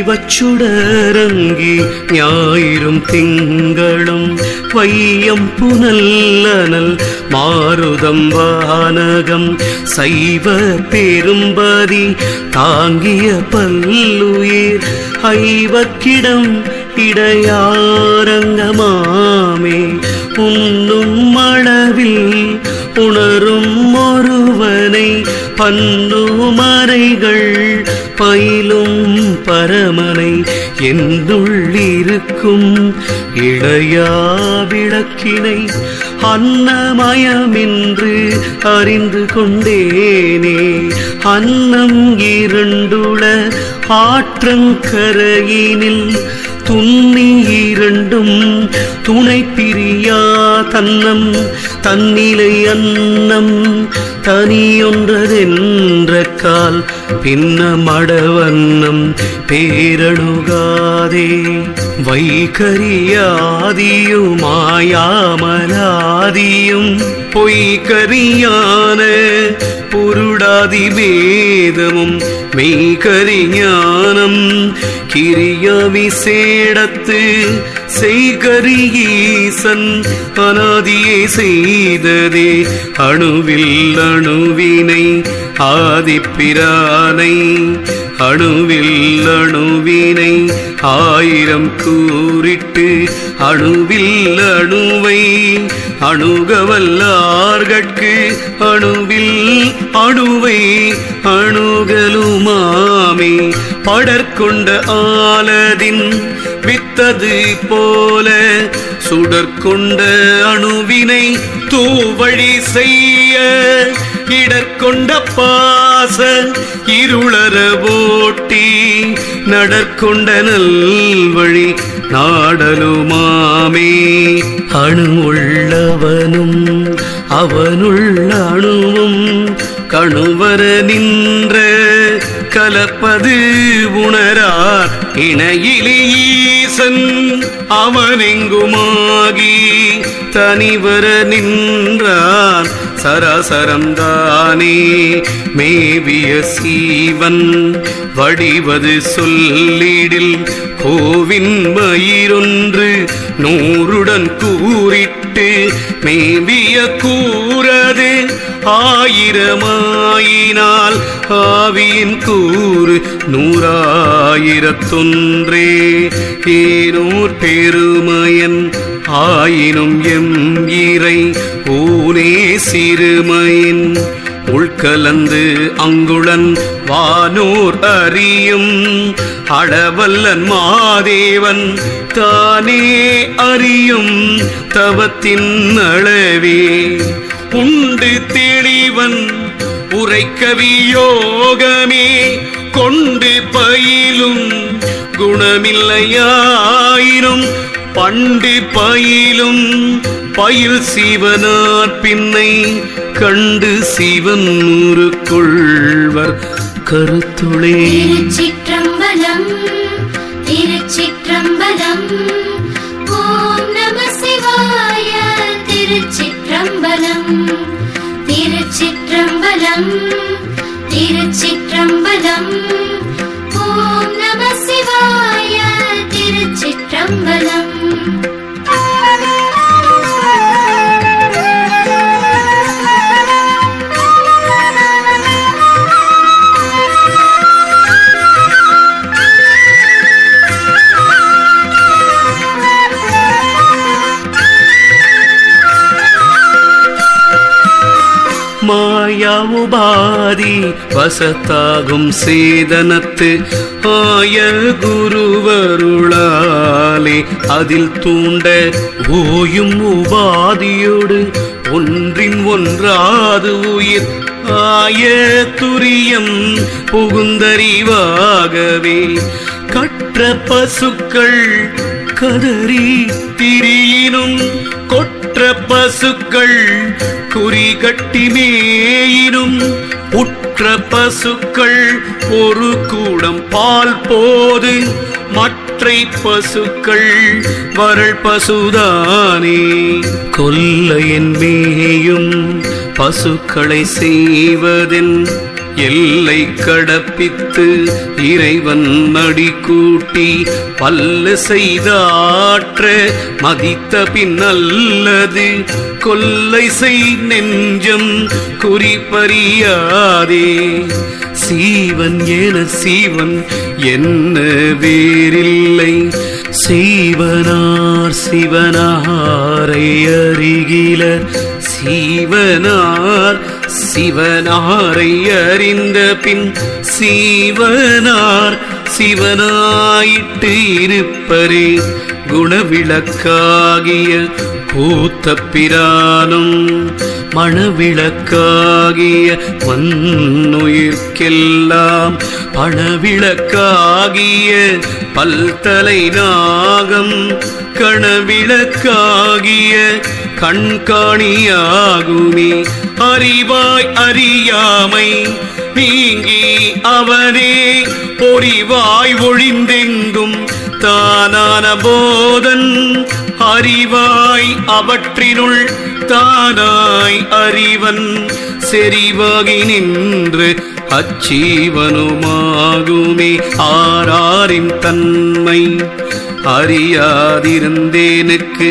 தெய்வச்சுடரங்கி ஞாயிறும் திங்களும் வையம் புனல்லனல் மாருதம் வானகம் சைவ பெரும்பதி தாங்கிய பல்லுயிர் ஐவக்கிடம் இடையாரங்கமாமே உண்ணும் அளவில் உணரும் ஒருவனை பன்னுமறைகள் பயிலும் பரமனை என்னுள்ளிருக்கும் இளையா விளக்கினை அன்னமயமென்று அறிந்து கொண்டேனே. அன்னம் இருண்டுள ஆற்றங்கரையினில் துன்னி இரண்டும் துணை பிரியா தன்னம் தன்னிலை அன்னம் தனியொன்றதென்ற கால் பின்ன மடவண்ணம் பேரணுகாதே. வைகரியாதியும் மாயாமலாதியும் பொய்கரியான பொருடாதி வேதமும் மெய்கரிஞானம் கிரிய விசேடத்து செய்கரியீசன் அனாதியை செய்ததே. அணுவில் அணுவினை ஆதிப்பிரானை அணுவில் அணுவினை ஆயிரம் கூறிட்டு அணுவில் அணுவை அணுகவல்லார்கட்கு அணுவில் அணுவை அணுகலுமாமே. படற்கொண்ட ஆலதின் வித்தது போல சுடற்கொண்ட அணுவினை தூவழி செய்ய இடற்கொண்ட பாச இருளர ஓட்டி நடற்கொண்ட நல்வழி நாடலுமாமே. அணு உள்ளவனும் அவனுள்ள அணுவும் கணுவர நின்ற கலப்பது உணரார் இணையிலே ஈசன் அவனெங்குமாகி தனிவர நின்றான் சராசரம் தானே. மேவிய சீவன் வடிவது சொல்லிடில் கோவின் மயிரொன்று நூறுடன் கூறிட்டு மேவிய கூறது ஆயிரமாயினால் ஆவியின் கூறு நூறாயிரத்தொன்றே. ஏனூர் பெருமையன் ஆயினும் எம் இறை ஊனே சிறுமையின் உள்கலந்து அங்குளன் வானோர் அறியும் அளவல்லன் மாதேவன் தானே அறியும் தவத்தின் அளவே. உண்டு தெளிவன் உரைக்கவியோகமே கொண்டு பயிலும் குணமில்லையாயினும் பண்டு பயிலும் பயில் சிவனார் பின்னை கண்டு சிவன் கொள்வர் கருத்துளே. திருச்சிற்றம்பலம் திருச்சிற்றம்பலம் ஓம் நம சிவாய. திருச்சிற்றம்பலம் திருச்சிற்றம்பலம் திருச்சிற்றம்பலம் ஓம் நம சிவாய. திருச்சிற்றம்பலம். மாயா உபாதி வசத்தாகும் சேதனத்து ஆய குருவருளாலே அதில் தூண்ட ஓயும் உபாதியோடு ஒன்றின் ஒன்றாது உயிர் ஆய துரியம் புகுந்தறிவாகவே. கற்ற பசுக்கள் கதறி திரியினும் கொற்ற பசுக்கள் குறி கட்டி மேயினும் உற்ற பசுக்கள் ஒரு கூடம் பால் போது மற்றை பசுக்கள் வரள் பசுதானே. கொல்லையின் மேயும் பசுக்களை செய்வதென் எல்லை கடப்பித்து இறைவன் நடி கூட்டி பல்ல செய்தாற்ற மதித்த பின் அல்லது கொல்லை செய் நெஞ்சம் குறிப்பறியாதே. சீவன் என சீவன் என்ன வேறில்லை, சீவனார் சிவனாரை அறிகில. சீவனார் சிவனாரை அறிந்த பின் சீவனார் சிவனாயிட்டு இருப்பரே. குணவிளக்காகிய பூத்த பிரானும் மணவிளக்காகிய மண்ணுயிர்க்கெல்லாம் பணவிளக்காகிய பல்தலை நாகம் கணவிளக்காகிய கண்காணியாகுமே. அறிவாய் அறியாமை நீங்கி அவனே பொறிவாய் ஒழிந்தெங்கும் தானான போதன். அறிவாய் அவற்றினுள் தானாய் அறிவன் செறிவாகி நின்று அச்சீவனுமாகுமே. ஆராரின் தன்மை அறியாதிருந்தேனுக்கு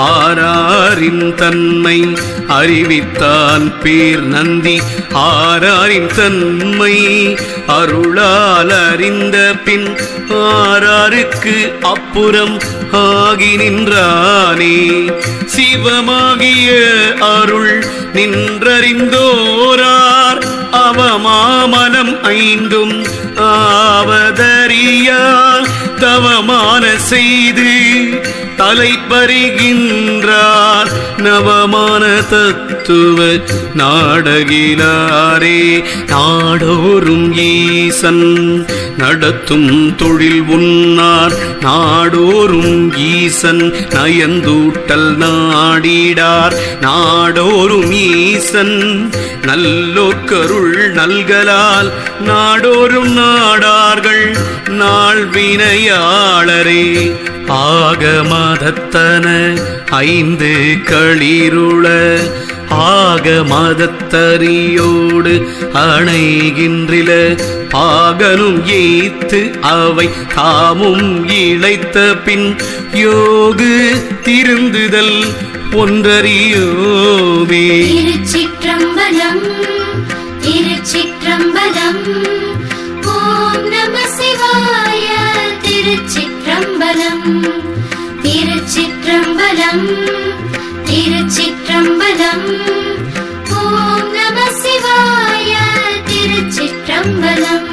ஆராரின் தன்மை அறிவித்தான் பேர் நந்தி. ஆராரின் தன்மை அருளால் அறிந்த பின் ஆராருக்கு அப்புறம் ஆகி நின்றானே. சிவமாகிய அருள் நின்றறிந்தோரார் அவமாமனம் ஐந்தும் ஆவதறியா தவமான செய்து தலைப்பறிகின்றார் நவமான தத்துவ நாடகிலாரே. நாடோறும் ஈசன் நடத்தும் தொழில் உன்னார் நாடோறும் ஈசன் நயந்தூட்டல் நாடிடார். நாடோறும் ஈசன் நல்லோர்க்கருள் நல்கலால் நாடோறும் நாடார்கள் நாள்வினையாளரே. ஆகமதத்தன ஐந்து களிருள ஆகமதத்தரியோடு அணைகின்றில. பாகனும் ஏத்து அவை தாமும் இழைத்த பின் யோகு திருந்துதல் ஒன்றறியோமே. திருச்சிற்றம்பலம் திருச்சிற்றம்பலம். ஓம் நம சிவாய. திருச்சிற்றம்பலம் திருச்சிற்றம்பலம் திருச்சிற்றம்பலம். ஓம் நம சிவாய. திருச்சிற்றம்பலம்.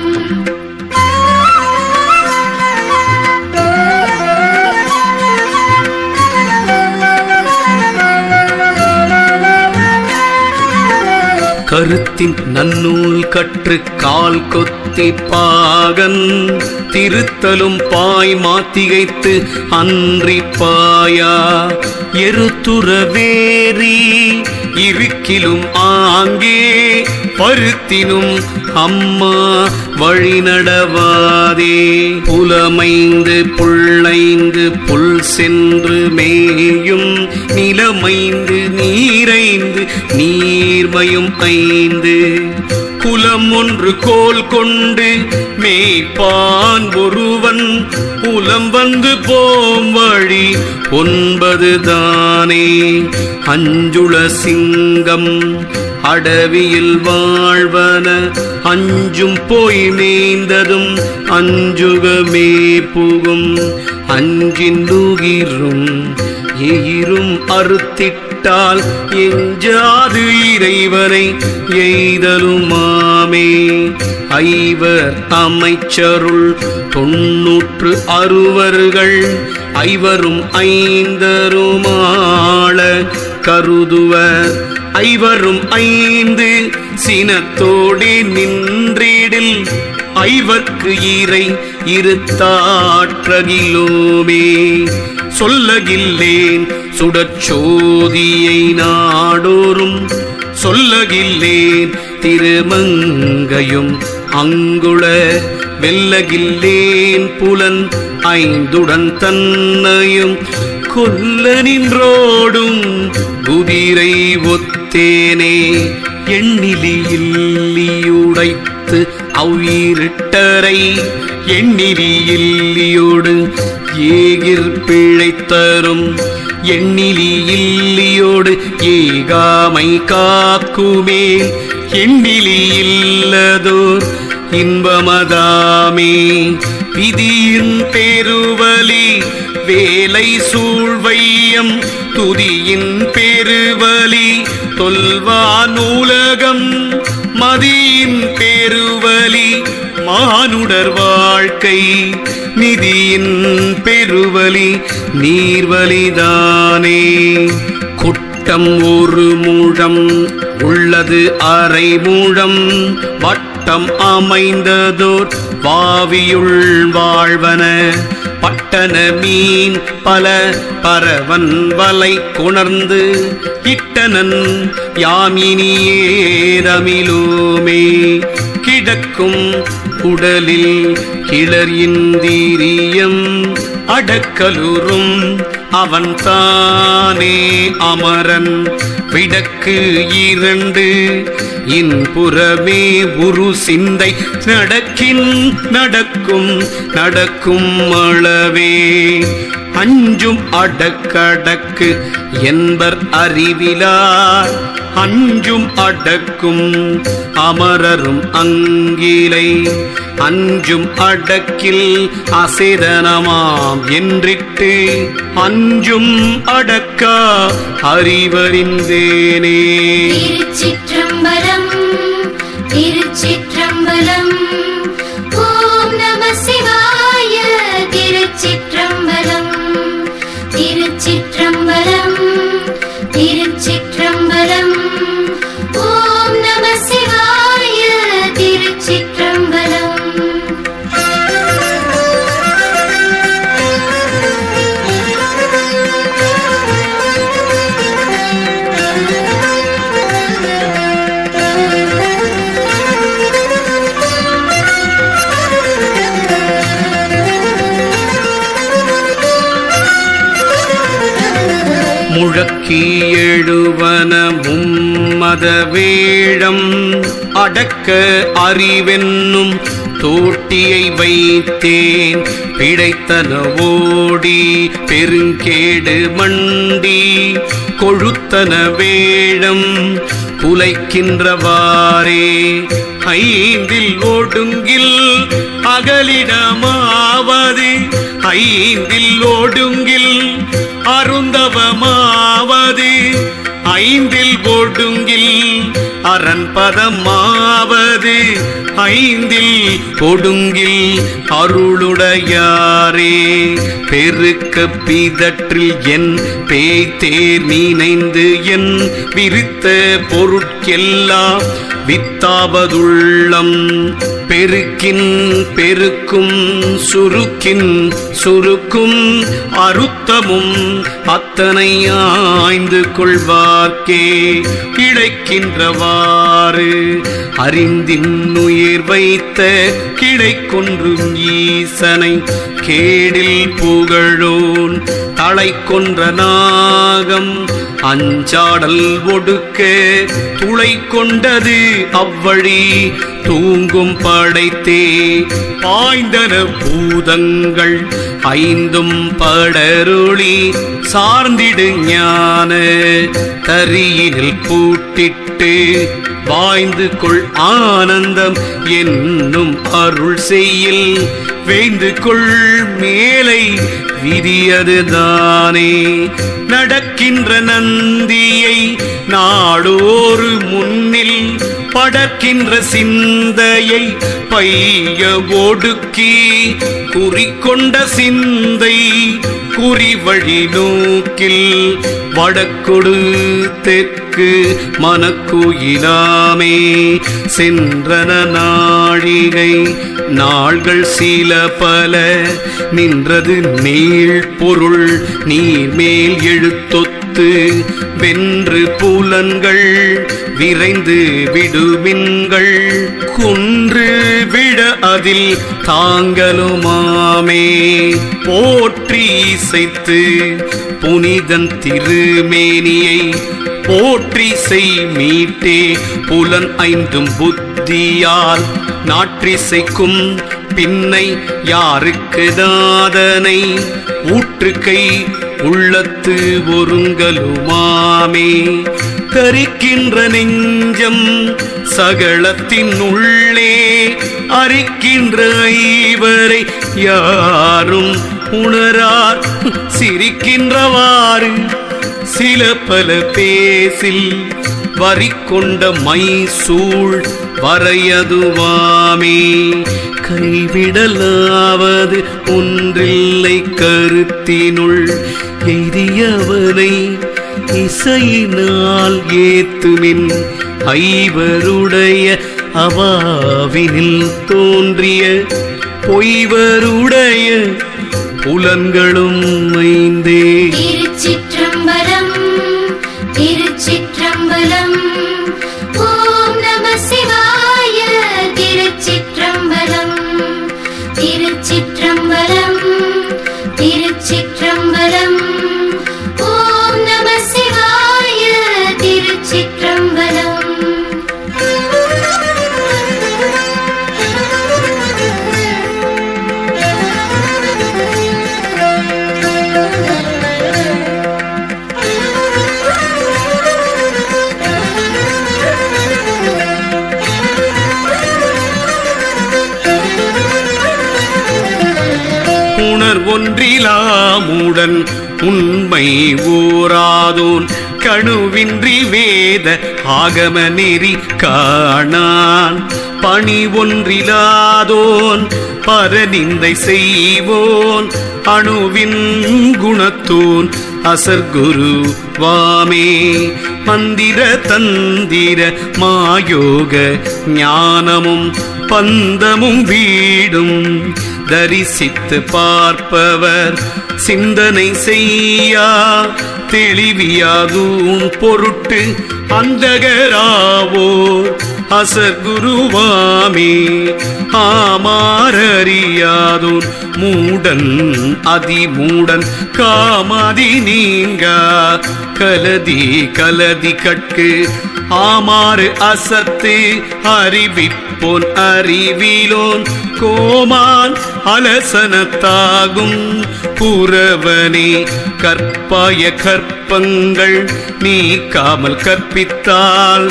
கருத்தின் நன்னூல் கற்று கால் கொத்தி பாகன் திருத்தலும் பாய் மாத்திகைத்து அன்றி பாயா. எருத்துற வேரி இருக்கிலும் ஆங்கே பருத்தினும் அம்மா வழிநடவாதே. புலமைந்து புள்ளைந்து புல் சென்று மேயும் நிலமைந்து நீரைந்து நீர்மையும் ஐந்து. குலம் ஒன்று கோல் கொண்டு மேய்ப்பான் ஒருவன் புலம் வந்து போம் வழி ஒன்பது தானே. அஞ்சுள சிங்கம் அடவியில் வாழ்வன அஞ்சும் போய் மேய்ந்ததும் அஞ்சுகமே புகும். அஞ்சின் நுகிரும் எயிரும் அறுத்திட்டால் எஞ்சாது இறைவனை எய்தலுமாமே. ஐவர் அமைச்சருள் 96 ஐவரும் ஐந்தருமாள கருதுவர். ஐவரும் 5 சினத்தோடு நின்றிடில் ஐவர்க்கு இறை இருத்தாற்றகிலோமே. சொல்லகில்லேன் சுடச்சோதியை நாடோறும் சொல்லகில்லேன் திருமங்கையும் அங்குள. வெல்லகில்லேன் புலன் 5 தன்னையும் கொல்ல நின்றோடும் குதிரை ஒத்தேனே. எண்ணிலி இல்லியுடைத்த அவ்விருட்டரை எண்ணிலி இல்லியோடு ஏகிர் பிழைத்தரும் எண்ணிலி இல்லியோடு ஏகாமை காக்குமே எண்ணிலி இல்லதோர் இன்பமதாமே விதியின் பெருவலி வேலை சூழ்வையம் துதியின் பெருவலி தொல்வா நூலகம் மதியின் பெருவலி மானுடர் வாழ்க்கை நிதியின் பெருவலி நீர்வலிதானே குட்டம் ஒரு முழம் உள்ளது அரை முழம் வட்டம் அமைந்ததோர் வாவியுள் வாழ்வன பட்டன மீன் பல பரவன் வலை கொணர்ந்து இட்டனன் யாமினியேரமிலோமே கிடக்கும் உடலில் கிளர் இந்திரியம் அடக்கலுறும் அவன் தானே அமரன் விடக்கு இரண்டு இன்புறமே உரு சிந்தை நடக்கும் அளவே அஞ்சும் அடக்கடக்கு என்பர் அறிவிலார் அஞ்சும் அடக்கும் அமரரும் அங்கிலை அஞ்சும் அடக்கில் அசேதனமாம் என்றிட்டு அஞ்சும் அடக்கா அறிவறிந்தேனே. திருச்சிற்றம்பலம் திருச்சிற்றம்பலம் ஓம் நம சிவாய. திருச்சிற்றம்பலம் திருச்சிற்றம்பலம் திருச்சிற்றம்பலம் ஓம் நம சிவாய. திருச்சிற்றம்பலம் முழக்கி எழுவன மும்மத வேழம் அடக்க அறிவென்னும் தோட்டியை வைத்தேன் பிழைத்தன ஓடி பெருங்கேடு மண்டி கொழுத்தன வேழம் குலைக்கின்றவாறே ஐந்தில் ஒடுங்கில் அகலிடமாவது ஐந்தில் ஒடுங்கில் அருந்தவமாவது ஐந்தில் ஒடுங்கில் அரண்பதமாவது ஐந்தில் ஒடுங்கில் அருளுடையாரே பெருக்க பிதற்றில் என் பேய்த்தேர் நீனைந்து என் விரித்த பொருட்கெல்லாம் வித்தாவதுள்ளம் பெருக்கின் பெருக்கும் சுருக்கின் சுருக்கும் அருத்தமும் அத்தனை ஆய்ந்து கொள்வார்க்கே கிடைக்கின்றவாறு அறிந்தின் உயிர் வைத்த கிடைக்கொன்றும் ஈசனை கேடில் புகழோன் தலை கொன்ற நாகம் அஞ்சாடல் ஒடுக்க துளை கொண்டது அவ்வழி தூங்கும் படைத்தே பாய்ந்தன பூதங்கள் ஐந்தும் படருளி சார்ந்திடு ஞான தரியினில் பூட்டிட்டு வாய்ந்து கொள் ஆனந்தம் என்னும் அருள் செய்யில் வேந்து கொள் மேலை விதியதுதானே நடக்கின்ற நந்தியை நாடோறு முன்னில் படக்கின்ற சிந்தையை பைய ஒடுக்கி குறிக்கொண்ட சிந்தை குறிவழி நோக்கில் வடக்கொடு தெற்கு மனக்குயிலாமே சென்றன நாழிகை நாள்கள் சில பல நின்றது நீள் பொருள் நீர்மேல் எழுத்தொத்து வென்று புலன்கள் விரைந்து விடுமின்கள் குன்று விட அதில் தாங்களுமாமே போற்றி இசைத்து புனிதன் திருமேனியை போற்றி செய் மீட்டே புலன் ஐந்தும் புத்தியால் நாற்றிசைக்கும் பின்னை யாருக்கு நாதனை ஊற்றுக்கை உள்ளத்து ஒருங்கலுமாமே தரிக்கின்ற நெஞ்சம் சகலத்தின் உள்ளே அரிக்கின்ற ஐவரை யாரும் உணரார் சிரிக்கின்றவாறு சில பல பேசில் வரிக்கொண்ட மைசூழ் வரையதுவாமே கைவிடலாவது ஒன்றில்லை கருத்தினுள் எய்தியவனை இசையினால் ஏத்துமின் ஐவருடைய அவாவினில் தோன்றிய பொய்வருடைய புலன்களும் ஐந்தே. திருச்சிற்றம்பலம் திருச்சிற்றம்பலம் ஓம் நம சிவாய. திருச்சிற்றம்பலம் திருச்சிற்றம்பலம் திருச்சிற்றம்பலம் ஓம் நம சிவாய. திருச்சிற்றம்பலம். ஒன்றிலாமுடன் உண்மை ஊராதோன் கணுவின்றி வேத ஆகம நெறி காணான் பணி ஒன்றிலாதோன் பரநிந்தை செய்வோன் அணுவின் குணத்தோன் அசர்குரு வாமே மந்திர தந்திர மாயோக ஞானமும் பந்தமும் வீடும் தரிசித்து பார்ப்பவர் சிந்தனை செய்யா தெளிவியாதூன் பொருட்டு அந்தகராவோர் அசர்குருவாமே ஆமாரறியாதோன் மூடன் அதிமூடன் காமாதி நீங்கா கலதி கலதி கட்கு ஆமாறு அசத்து அறிவிப்போன் அறிவிலோன் கோமான் அலசனத்தாகும் புறவனே கற்பாய கற்பங்கள் நீக்காமல் கற்பித்தால்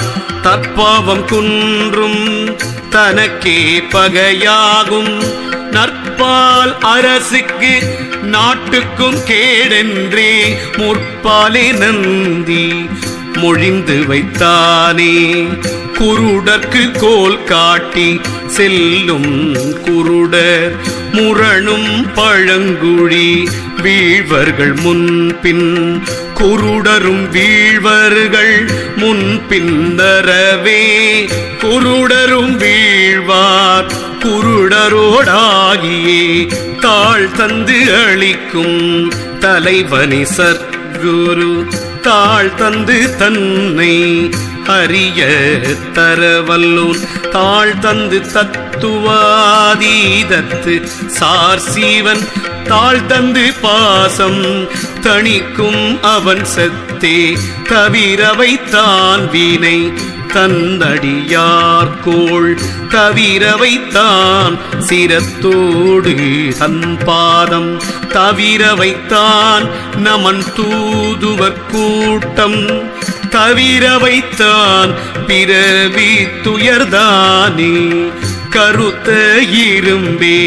தற்பாவம் குன்றும் தனக்கே பகையாகும் நற்பால் அரசுக்கு நாட்டுக்கும் கேடென்றே முற்பாலே நந்தி மொழிந்து வைத்தானே குருடர்க்கு கோல் காட்டி செல்லும் குருடர் முரணும் பழங்குழி வீழ்வர்கள் முன்பின் குருடரும் வீழ்வர்கள் முன்பின்னரவே குருடரும் வீழ்வார் குருடரோடாகியே தாழ் தந்து அளிக்கும் தலைவனி சத்குரு தாழ் தந்து தன்னை அறிய தரவல்லோன் தாழ் தந்து தத்துவாதீதத்து சார் சீவன் தாழ் தந்து பாசம் தணிக்கும் அவன் செத்தே தவிர வைத்தான் வீணை தந்தடியார்கோள் தவிர வைத்தான் சிரத்தோடு தன் பாதம் தவிர வைத்தான் நமன் தூதுவர் கூட்டம் தவிர வைத்தான் பிறவி துயர்தானே கருத்த இரும்பே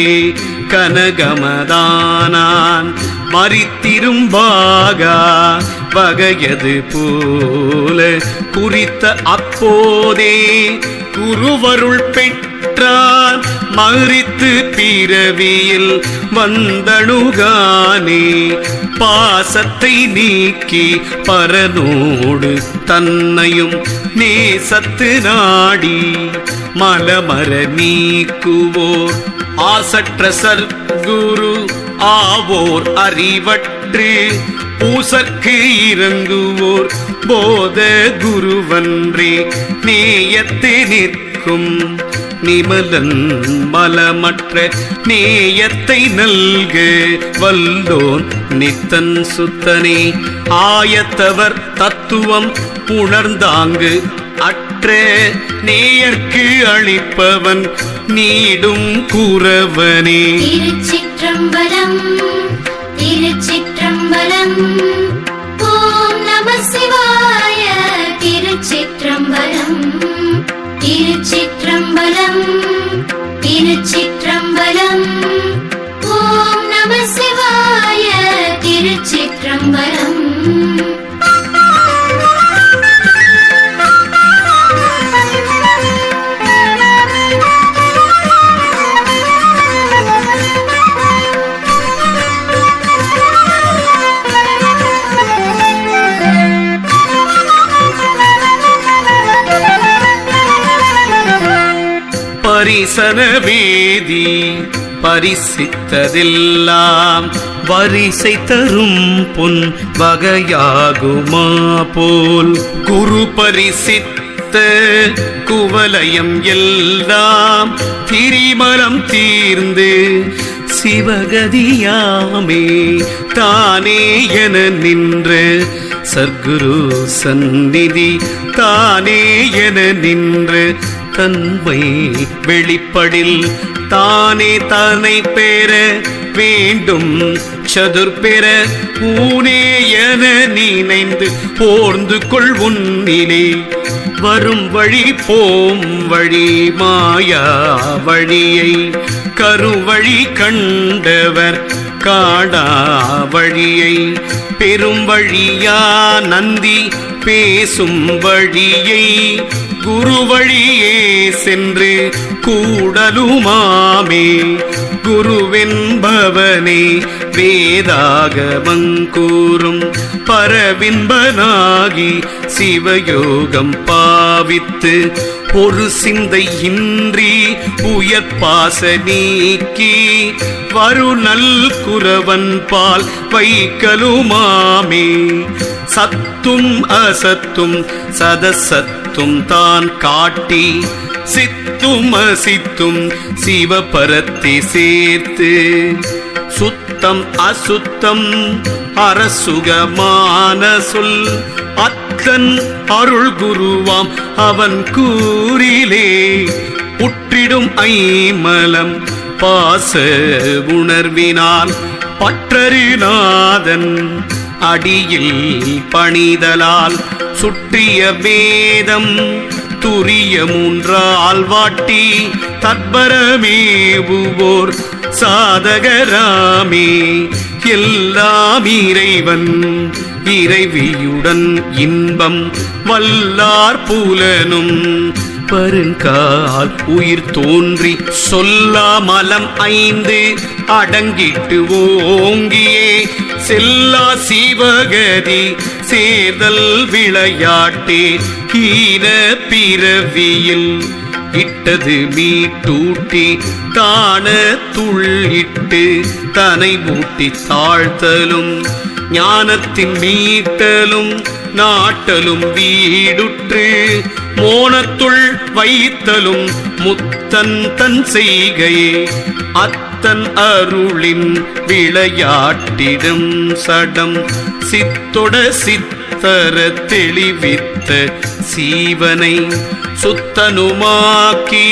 கனகமதானான் மறித்திரும்பாகா வகையது போல குறித்த அப்போதே குருவருள் பெற்றான் மறித்து பிறவியில் வந்தணுகானே பாசத்தை நீக்கி பரனோடு தன்னையும் நேசத்து நாடி மலமர நீக்குவோர் ஆசற்ற சர்க்குரு ஆவோர் அறிவற்று பூசற்கு இறங்குவோர் போத குருவன்றே நேயத்து நிற்கும் நிமலன் மலமற்ற நேயத்தை நல்க வல்லோன் நித்தன் சுத்தனே ஆயத்தவர் தத்துவம் உணர்ந்தாங்கு அற்ற நேயர்க்கு அளிப்பவன் நீடும் கூறவனே. திருச்சிற்றம்பலம் திருச்சிற்றம்பலம். ஓம் நம சிவாய. திருச்சிற்றம்பலம் திருச்சிற்றம்பலம் திருச்சிற்றம்பலம். ஓம் நம சிவாய. திருச்சிற்றம்பலம். பரிசன வேதி பரிசித்ததெல்லாம் வரிசை தரும் பொன் வகையாகுமா போல் குரு பரிசித்த குவலயம் எல்லாம் திரிமலம் தீர்ந்து சிவகதியாமே தானே என நின்ற சர்க்குரு சந்நிதி தானே என நின்ற தன்மை வெளிப்படில் தானே தன்னை பெற வேண்டும் சதுர்பெற ஊனே என நினைந்து போர்ந்து கொள் உன்னிலே வரும் வழி போம் வழி மாயா வழியை கருவழி கண்டவர் காடா வழியை பெரும் வழியா நந்தி பேசும் வழியை குரு வழியே சென்று கூடலுமாமே குருவென்பவனே வேதாகமங்கூறும் பரவின்பனாகி சிவயோகம் பாவித்து ஒரு சிந்தை இன்றி உயர்பாச நீக்கி வருநல் குரவன் பால் வைக்கலுமாமே சத்தும் அசத்தும் சதசத்தும் தான் காட்டி சித்தும் அசித்தும் சிவபரத்தை சேர்த்து சுத்தம் அசுத்தம் அரசுகமான சொல் அத்தன் அருள் குருவாம் அவன் கூறிலே உற்றிடும் ஐமலம் பாச உணர்வினால் பற்றறிநாதன் அடியில் பணிதலால் சுற்றிய வேதம் துரிய மூன்றால் வாட்டி தற்பரமேவுவோர் சாதகராமே எல்லாம் இறைவன் இறைவியுடன் இன்பம் வல்லார் புலனும் பருங்கால் உயிர் தோன்றி சொல்லாமலம் 5 அடங்கிட்டு ஓங்கியே செல்லா சிவகதி சேர்தல் விளையாட்டே கீர பிறவியில் இட்டது மீட்டூட்டி தான துள்ளிட்டு தனை மூட்டி தாழ்த்தலும் ஞானத்தின் மீட்டலும் நாட்டலும் வீடுற்று மோனத்துள் வைத்தலும் முத்தன் தன் செய்கையே அத்தன் அருளின் விளையாட்டிடும் சடம் சித்தொட சித்தர தெளிவித்த சீவனை சுத்தனுமாக்கி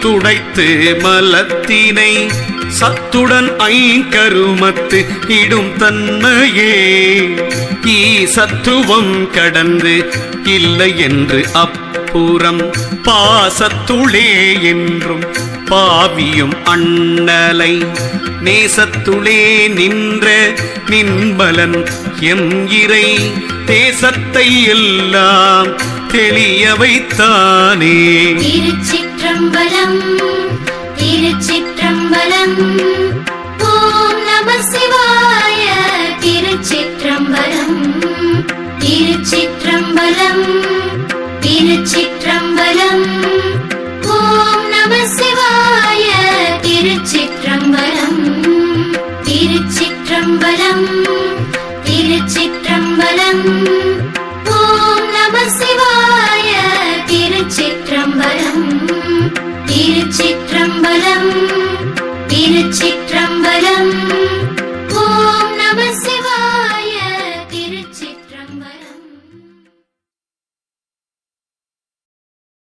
துடைத்து மலத்தினை சத்துடன் ஐங்கருமத்து இடும் தன்மையே ஈ சத்துவம் கடந்து இல்லை என்று அப்புறம் பாசத்துளே என்றும் பாவியும் அண்ணலை நேசத்துளே நின்ற நின்பலன் எம் இறை தேசத்தை எல்லாம் தெளிய வைத்தானே. திருச்சிற்றம்பலம் திருச்சிற்றம்பலம். ஓம் நம சிவாய. திருச்சிற்றம்பலம் திருச்சிற்றம்பலம் திருச்சிற்றம்பலம். ஓம் நம சிவாய. திருச்சிற்றம்பலம் திருச்சிற்றம்பலம் திருச்சிற்றம்பலம். திருச்சிற்றம்பலம். ஓம் நம சிவாய. திருச்சிற்றம்பலம். திருச்சிற்றம்பலம். திருச்சி